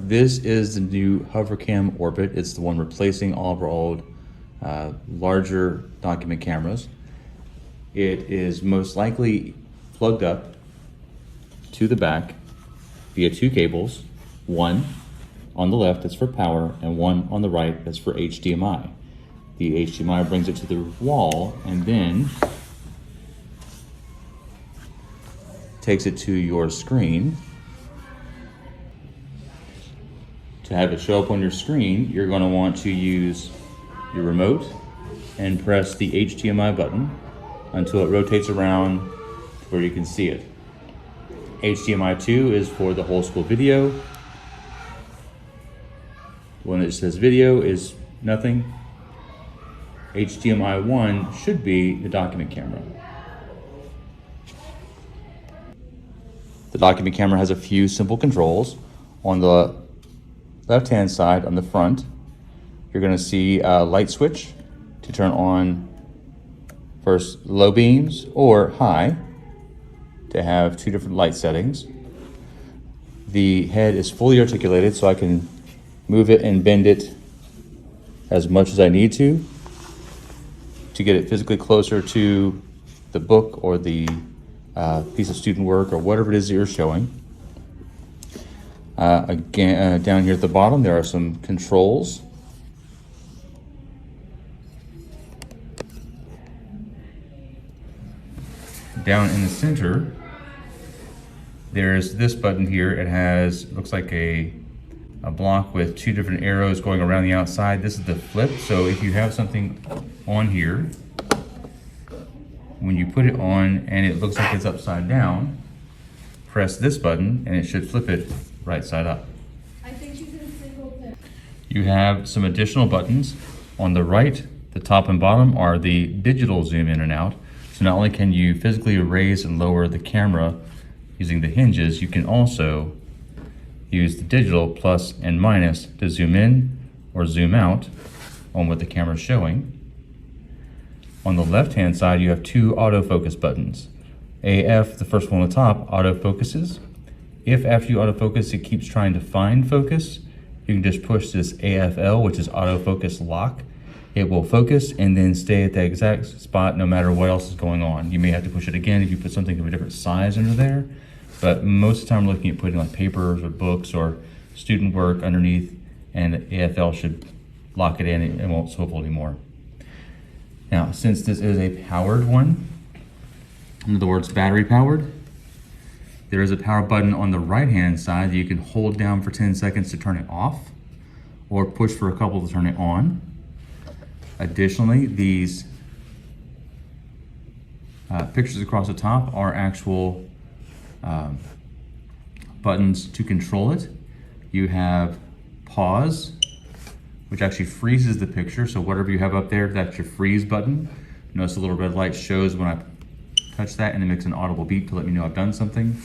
This is the new Hovercam Orbit. It's the one replacing all of our old larger document cameras. It is most likely plugged up to the back via two cables, one on the left that's for power and one on the right that's for HDMI. The HDMI brings it to the wall and then takes it to your screen. To have it show up on your screen, you're going to want to use your remote and press the HDMI button until it rotates around where you can see it. HDMI 2 is for the whole school video. The one that says video is nothing. HDMI 1 should be the document camera. The document camera has a few simple controls. On the left-hand side on the front, you're going to see a light switch to turn on first low beams or high to have two different light settings. The head is fully articulated, so I can move it and bend it as much as I need to get it physically closer to the book or the piece of student work or whatever it is that you're showing. Again, down here at the bottom, there are some controls. Down in the center, there's this button here. It has, looks like a block with two different arrows going around the outside. This is the flip, so if you have something on here, when you put it on and it looks like it's upside down, press this button and it should flip it right side up. I think she's in a single thing. You have some additional buttons. On the right, the top and bottom are the digital zoom in and out. So not only can you physically raise and lower the camera using the hinges, you can also use the digital plus and minus to zoom in or zoom out on what the camera is showing. On the left-hand side, you have two autofocus buttons. AF, the first one on the top, autofocuses. If after you autofocus, it keeps trying to find focus, you can just push this AFL, which is autofocus lock. It will focus and then stay at that exact spot no matter what else is going on. You may have to push it again if you put something of a different size under there, but most of the time we're looking at putting like papers or books or student work underneath, and the AFL should lock it in and it won't swivel anymore. Now, since this is a powered one, in other words, battery powered, there is a power button on the right-hand side that you can hold down for 10 seconds to turn it off or push for a couple to turn it on. Additionally, these pictures across the top are actual buttons to control it. You have pause, which actually freezes the picture. So whatever you have up there, that's your freeze button. Notice the little red light shows when I touch that and it makes an audible beep to let me know I've done something.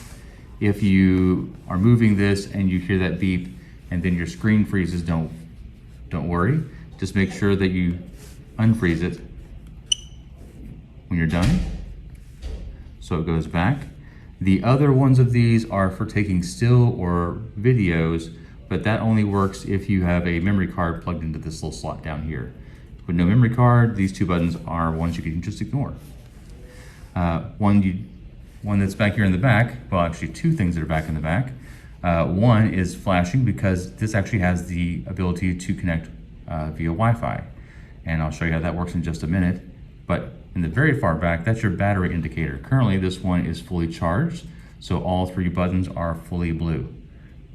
If you are moving this and you hear that beep and then your screen freezes, don't worry. Just make sure that you unfreeze it when you're done, so it goes back. The other ones of these are for taking still or videos, but that only works if you have a memory card plugged into this little slot down here. With no memory card, these two buttons are ones you can just ignore. One that's back here in the back, well, actually two things that are back in the back. One is flashing because this actually has the ability to connect via Wi-Fi. And I'll show you how that works in just a minute. But in the very far back, that's your battery indicator. Currently, this one is fully charged, so all three buttons are fully blue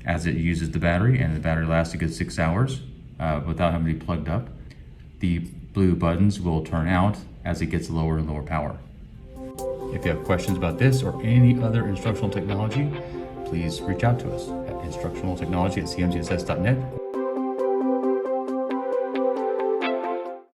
as it uses the battery, and the battery lasts a good 6 hours without having to be plugged up. The blue buttons will turn out as it gets lower and lower power. If you have questions about this or any other instructional technology, please reach out to us at instructionaltechnology@cmcss.net.